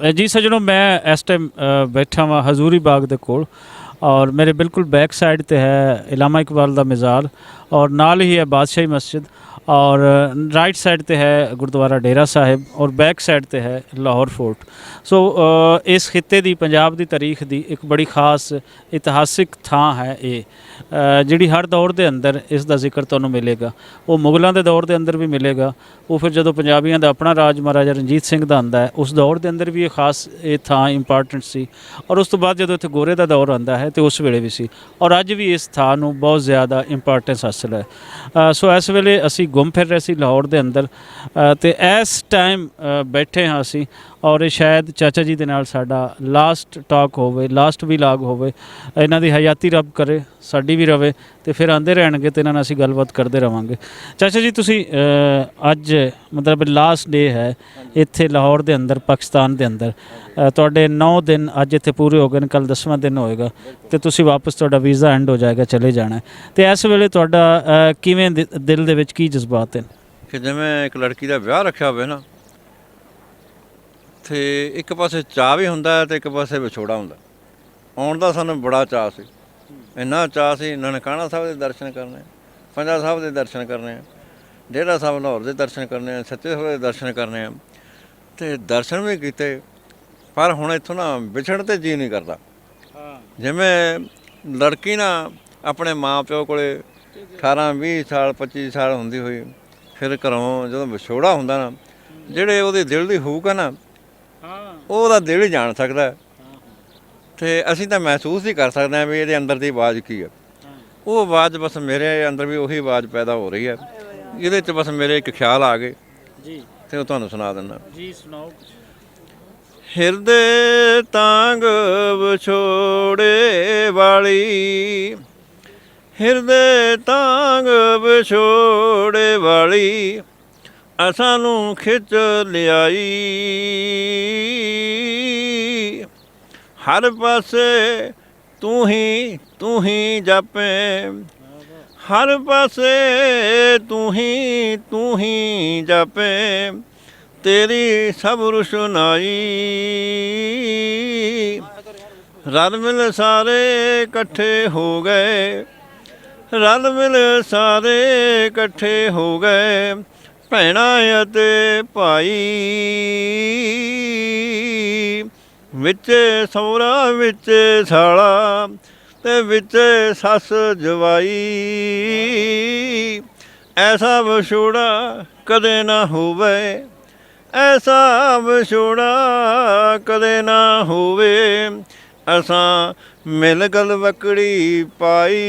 जी सज्जनों, मैं इस टाइम बैठा वा हजूरी बाग दे कोल और मेरे बिल्कुल बैक साइड ते है इलामा इकबाल दा मज़ार और नाल ही है बादशाही मस्जिद और राइट साइड ते है गुरुद्वारा डेरा साहिब और बैक साइड ते है लाहौर फोर्ट। सो इस खिते दी पंजाब दी तारीख दी एक बड़ी खास इतिहासिक थां है ये, जिहड़ी हर दौर दे अंदर इस दा जिक्र तुहानूं मिलेगा। वो मुगलों के दौर के अंदर भी मिलेगा, वो फिर जो पंजाबियों का अपना राज महाराजा रणजीत सिंह का आंदा है उस दौर के अंदर भी एक खास ये थां इंपॉर्टेंट सी और उस तो बाद जो इत्थे गोरे का दौर आंदा है तो उस वेले भी सी और अज भी इस थां नूं बहुत ज़्यादा इंपॉर्टेंस हासिल है। सो इस वेले असी घूम फिर रहे सी लाहौर के अंदर तो इस टाइम बैठे हाँ असी और शायद चाचा जी के नाल साडा लास्ट टॉक होवे, लास्ट विलाग होवे। इन्हां दी हयाती रब करे साडी भी रवे तो फिर आंदे रहणगे तो इन्हां नाल असीं गलबात करते रहांगे। चाचा जी तुसीं अज मतलब लास्ट डे है इत्थे लाहौर के अंदर पाकिस्तान के अंदर तुहाडे 9 दिन अज इत्थे पूरे हो गए, कल 10वां दिन होएगा तो तुसीं वापस तुहाडा वीज़ा एंड हो जाएगा, चले जाना है। तो इस वेले तुहाडा किवें दिल दे विच की जज्बात हैं? कि जिवें एक लड़की का विआह रखा होवे ना तो एक पासे चाह भी हुंदा है तो एक पासे विछोड़ा हुंदा। आउण दा सानूं बड़ा चाह सी, इन्ना चाह सी ननकाणा साहिब दे दर्शन करने, पंजा साहिब दे दर्शन करने, डेरा साहिब लाहौर दे दर्शन करने, सच्चे साहिब दे दर्शन करने ते दर्शन भी कीते। पर हुण इत्थों ना विछड़ ते जी नहीं करदा। जिवें लड़की ना अपने माँ प्यो कोले 18-20 साल 25 साल हुंदी होई फिर घरों जदों विछोड़ा हुंदा ना, ਜਿਹੜੇ ਉਹਦੇ ਦਿਲ ਦੀ ਹੂਕ ਹੈ ਨਾ ਉਹ ਉਹਦਾ ਦਿਲ ਹੀ ਜਾਣ ਸਕਦਾ ਅਤੇ ਅਸੀਂ ਤਾਂ ਮਹਿਸੂਸ ਹੀ ਕਰ ਸਕਦੇ ਹਾਂ ਵੀ ਇਹਦੇ ਅੰਦਰ ਦੀ ਆਵਾਜ਼ ਕੀ ਹੈ। ਉਹ ਆਵਾਜ਼ ਬਸ ਮੇਰੇ ਅੰਦਰ ਵੀ ਉਹੀ ਆਵਾਜ਼ ਪੈਦਾ ਹੋ ਰਹੀ ਹੈ। ਇਹਦੇ 'ਚ ਬਸ ਮੇਰੇ ਇੱਕ ਖਿਆਲ ਆ ਗਏ ਜੀ ਅਤੇ ਉਹ ਤੁਹਾਨੂੰ ਸੁਣਾ ਦਿੰਦਾ ਜੀ। ਸੁਣਾਓ। ਹਿਰਦੇ ਤਾਂਗ ਵਿਛੋੜੇ ਵਾਲੀ, ਹਿਰਦੇ ਤਾਂਗ ਵਿਛੋੜੇ ਵਾਲੀ ਸਾਨੂੰ ਖਿੱਚ ਲਿਆਈ, ਹਰ ਪਾਸੇ ਤੂੰ ਹੀ ਜਾਪੇ, ਹਰ ਪਾਸੇ ਤੂੰ ਹੀ ਜਾਪੇ, ਤੇਰੀ ਸਭ ਰੁਸ਼ਨਾਈ। ਰਲ ਮਿਲ ਸਾਰੇ ਇਕੱਠੇ ਹੋ ਗਏ, ਰਲ ਮਿਲ ਸਾਰੇ ਇਕੱਠੇ ਹੋ ਗਏ, ਭੈਣਾਂ ਅਤੇ ਭਾਈ, ਵਿੱਚ ਸਹੁਰਾ ਵਿੱਚ ਸਾਲਾ ਤੇ ਵਿੱਚ ਸੱਸ ਜਵਾਈ। ਐਸਾ ਵਿਛੋੜਾ ਕਦੇ ਨਾ ਹੋਵੇ, ਐਸਾ ਵਿਛੋੜਾ ਕਦੇ ਨਾ ਹੋਵੇ, ਅਸਾਂ ਮਿਲ ਗਲਵਕੜੀ ਪਾਈ।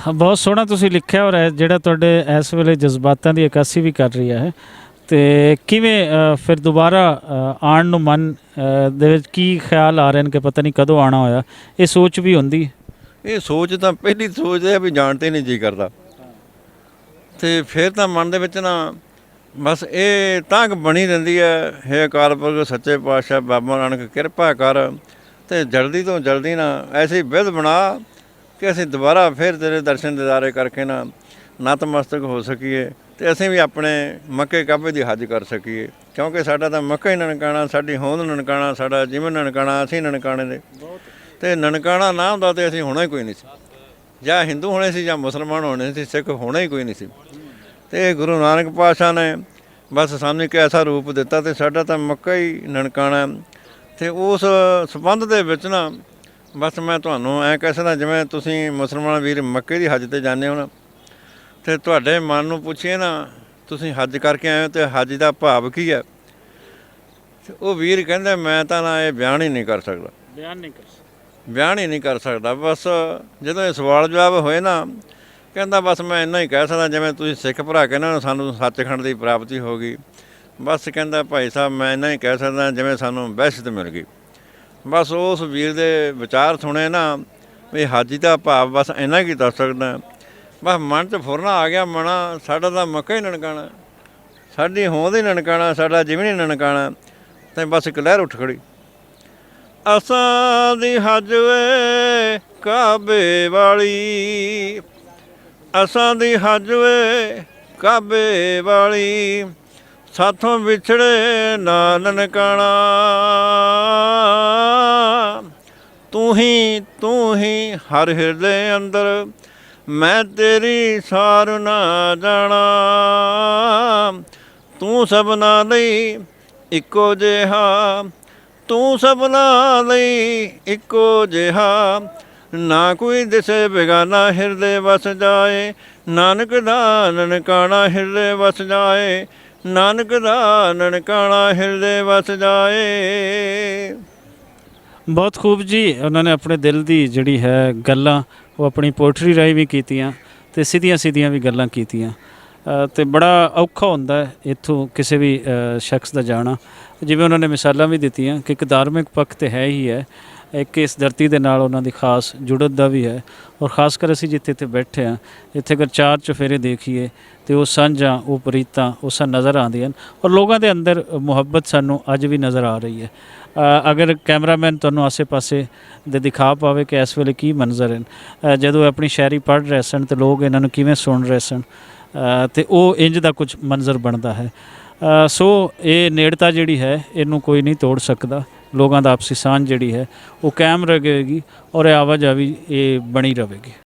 बहुत सोहना तुसीं लिखिया और जिहड़ा तुहाडे इस वेले जज्बातां दी अक्कासी भी कर रही है तो किवें फिर दोबारा आउण नूं मन दे विच की ख्याल आ रहे हैं कि पता नहीं कदों आना होया? ये सोच भी हुंदी? ਇਹ ਸੋਚ ਤਾਂ ਪਹਿਲੀ ਸੋਚ ਹੈ ਵੀ ਜਾਣ 'ਤੇ ਨਹੀਂ ਜੀ ਕਰਦਾ ਅਤੇ ਫਿਰ ਤਾਂ ਮਨ ਦੇ ਵਿੱਚ ਨਾ ਬਸ ਇਹ ਤਾਂਘ ਬਣੀ ਰਹਿੰਦੀ ਹੈ, ਹੇ ਅਕਾਲ ਪੁਰਖ ਸੱਚੇ ਪਾਤਸ਼ਾਹ ਬਾਬਾ ਨਾਨਕ ਕਿਰਪਾ ਕਰ ਅਤੇ ਜਲਦੀ ਤੋਂ ਜਲਦੀ ਨਾ ਐਸੀ ਵਿਧ ਬਣਾ ਕਿ ਅਸੀਂ ਦੁਬਾਰਾ ਫਿਰ ਤੇਰੇ ਦਰਸ਼ਨ ਦਿਦਾਰੇ ਕਰਕੇ ਨਾ ਨਤਮਸਤਕ ਹੋ ਸਕੀਏ ਅਤੇ ਅਸੀਂ ਵੀ ਆਪਣੇ ਮੱਕੇ ਕਾਬੇ ਦੀ ਹੱਜ ਕਰ ਸਕੀਏ। ਕਿਉਂਕਿ ਸਾਡਾ ਤਾਂ ਮੱਕਾ ਹੀ ਨਨਕਾਣਾ, ਸਾਡੀ ਹੋਂਦ ਨਨਕਾਣਾ, ਸਾਡਾ ਜੀਵਨ ਨਨਕਾਣਾ, ਅਸੀਂ ਨਨਕਾਣੇ ਦੇ ਅਤੇ ਨਨਕਾਣਾ ਨਾ ਹੁੰਦਾ ਤਾਂ ਅਸੀਂ ਹੋਣਾ ਹੀ ਕੋਈ ਨਹੀਂ ਸੀ। ਜਾਂ ਹਿੰਦੂ ਹੋਣੇ ਸੀ ਜਾਂ ਮੁਸਲਮਾਨ ਹੋਣੇ ਸੀ, ਸਿੱਖ ਹੋਣਾ ਹੀ ਕੋਈ ਨਹੀਂ ਸੀ। ਅਤੇ ਗੁਰੂ ਨਾਨਕ ਪਾਤਸ਼ਾਹ ਨੇ ਬਸ ਸਾਨੂੰ ਇੱਕ ਐਸਾ ਰੂਪ ਦਿੱਤਾ ਅਤੇ ਸਾਡਾ ਤਾਂ ਮੱਕਾ ਹੀ ਨਨਕਾਣਾ। ਅਤੇ ਉਸ ਸੰਬੰਧ ਦੇ ਵਿੱਚ ਨਾ ਬਸ ਮੈਂ ਤੁਹਾਨੂੰ ਐਂ ਕਹਿ ਸਕਦਾ, ਜਿਵੇਂ ਤੁਸੀਂ ਮੁਸਲਮਾਨ ਵੀਰ ਮੱਕੇ ਦੀ ਹੱਜ 'ਤੇ ਜਾਂਦੇ ਹੋ ਨਾ ਅਤੇ ਤੁਹਾਡੇ ਮਨ ਨੂੰ ਪੁੱਛੀਏ ਨਾ ਤੁਸੀਂ ਹੱਜ ਕਰਕੇ ਆਏ ਹੋ ਅਤੇ ਹੱਜ ਦਾ ਭਾਵ ਕੀ ਹੈ, ਉਹ ਵੀਰ ਕਹਿੰਦਾ ਮੈਂ ਤਾਂ ਨਾ ਇਹ ਬਿਆਨ ਹੀ ਨਹੀਂ ਕਰ ਸਕਦਾ, ਬਿਆਨ ਹੀ ਨਹੀਂ ਕਰ ਸਕਦਾ। ਬਸ ਜਦੋਂ ਇਹ ਸਵਾਲ ਜਵਾਬ ਹੋਏ ਨਾ ਕਹਿੰਦਾ ਬਸ ਮੈਂ ਇੰਨਾ ਹੀ ਕਹਿ ਸਕਦਾ, ਜਿਵੇਂ ਤੁਸੀਂ ਸਿੱਖ ਭਰਾ ਕਹਿੰਦੇ ਹੋ ਸਾਨੂੰ ਸੱਚਖੰਡ ਦੀ ਪ੍ਰਾਪਤੀ ਹੋ ਗਈ, ਬਸ ਕਹਿੰਦਾ ਭਾਈ ਸਾਹਿਬ ਮੈਂ ਇੰਨਾ ਹੀ ਕਹਿ ਸਕਦਾ ਜਿਵੇਂ ਸਾਨੂੰ ਬਹਿਸ਼ਤ ਮਿਲ ਗਈ। ਬਸ ਉਸ ਵੀਰ ਦੇ ਵਿਚਾਰ ਸੁਣੇ ਨਾ ਵੀ ਹਾਜੀ ਦਾ ਭਾਵ ਬਸ ਇੰਨਾ ਕੀ ਦੱਸ ਸਕਦਾ। ਬਸ ਮਨ 'ਚ ਫੁਰਨਾ ਆ ਗਿਆ, ਮਨਾ ਸਾਡਾ ਤਾਂ ਮੱਕਾ ਹੀ ਨਨਕਾਣਾ, ਸਾਡੀ ਹੋਂਦ ਹੀ ਨਨਕਾਣਾ, ਸਾਡਾ ਜੀਵਨ ਹੀ ਨਨਕਾਣਾ। ਅਤੇ ਬਸ ਇੱਕ ਲਹਿਰ ਉੱਠ ਖੜੀ, ਅਸਾਂ ਦੀ ਹੱਜ ਵੇ ਕਾਬੇ ਵਾਲੀ, ਅਸਾਂ ਦੀ ਹੱਜ ਵੇ ਕਾਬੇ ਵਾਲੀ ਸਾਥੋਂ ਵਿਛੜੇ ਨਾ ਨਨਕਾਣਾ ਤੂੰ ਹੀ ਹਰ ਹਿਰਦੇ ਅੰਦਰ ਮੈਂ ਤੇਰੀ ਸਾਰ ਨਾ ਜਾਣਾ ਤੂੰ ਸਭਨਾ ਲਈ ਇੱਕੋ ਜਿਹਾ ਤੂੰ ਸਭਨਾ ਲਈ ਇੱਕੋ ਜਿਹਾ ਨਾ ਕੋਈ ਦਿਸੇ ਬੇਗਾਨਾ ਹਿਰਦੇ ਵਸ ਜਾਏ ਨਾਨਕ ਦਾ ਨਨਕਾਣਾ ਹਿਰਦੇ ਵਸ ਜਾਏ ਨਾਨਕ ਦਾ ਨਨਕਾਣਾ ਹਿਰਦੇ ਵਸ ਜਾਏ। ਬਹੁਤ ਖੂਬ ਜੀ, ਉਹਨਾਂ ਨੇ ਆਪਣੇ ਦਿਲ ਦੀ ਜਿਹੜੀ ਹੈ ਗੱਲਾਂ ਉਹ ਆਪਣੀ ਪੋਇਟਰੀ ਰਾਹੀਂ ਵੀ ਕੀਤੀਆਂ ਅਤੇ ਸਿੱਧੀਆਂ ਸਿੱਧੀਆਂ ਵੀ ਗੱਲਾਂ ਕੀਤੀਆਂ ਅਤੇ ਬੜਾ ਔਖਾ ਹੁੰਦਾ ਹੈ ਇੱਥੋਂ ਕਿਸੇ ਵੀ ਸ਼ਖਸ ਦਾ ਜਾਣਾ। ਜਿਵੇਂ ਉਹਨਾਂ ਨੇ ਮਿਸਾਲਾਂ ਵੀ ਦਿੱਤੀਆਂ ਕਿ ਇੱਕ ਧਾਰਮਿਕ ਪੱਖ ਤਾਂ ਹੈ ਹੀ ਹੈ, ਇੱਕ ਇਸ ਧਰਤੀ ਦੇ ਨਾਲ ਉਹਨਾਂ ਦੀ ਖਾਸ ਜੁੜਤ ਦਾ ਵੀ ਹੈ ਔਰ ਖਾਸ ਕਰ ਅਸੀਂ ਜਿੱਥੇ ਇੱਥੇ ਬੈਠੇ ਹਾਂ ਇੱਥੇ ਅਗਰ ਚਾਰ ਚੁਫੇਰੇ ਦੇਖੀਏ ਅਤੇ ਉਹ ਸਾਂਝਾਂ ਉਹ ਪ੍ਰੀਤਾਂ ਉਹ ਨਜ਼ਰ ਆਉਂਦੀਆਂ ਹਨ ਔਰ ਲੋਕਾਂ ਦੇ ਅੰਦਰ ਮੁਹੱਬਤ ਸਾਨੂੰ ਅੱਜ ਵੀ ਨਜ਼ਰ ਆ ਰਹੀ ਹੈ। ਅਗਰ ਕੈਮਰਾਮੈਨ ਤੁਹਾਨੂੰ ਆਸੇ ਪਾਸੇ ਦੇ ਦਿਖਾ ਪਾਵੇ ਕਿ ਇਸ ਵੇਲੇ ਕੀ ਮੰਜ਼ਰ ਹਨ ਜਦੋਂ ਇਹ ਆਪਣੀ ਸ਼ਾਇਰੀ ਪੜ੍ਹ ਰਹੇ ਸਨ ਅਤੇ ਲੋਕ ਇਹਨਾਂ ਨੂੰ ਕਿਵੇਂ ਸੁਣ ਰਹੇ ਸਨ ਅਤੇ ਉਹ ਇੰਜ ਦਾ ਕੁਝ ਮੰਜ਼ਰ ਬਣਦਾ ਹੈ। ਸੋ ਇਹ ਨੇੜਤਾ ਜਿਹੜੀ ਹੈ ਇਹਨੂੰ ਕੋਈ ਨਹੀਂ ਤੋੜ ਸਕਦਾ। ਲੋਕਾਂ ਦਾ ਆਪਸੀ ਸਾਂਝ ਜਿਹੜੀ ਹੈ ਉਹ ਕਾਇਮ ਰਹੇਗੀ ਔਰ ਆਵਾਜਾਈ ਇਹ ਬਣੀ ਰਹੇਗੀ।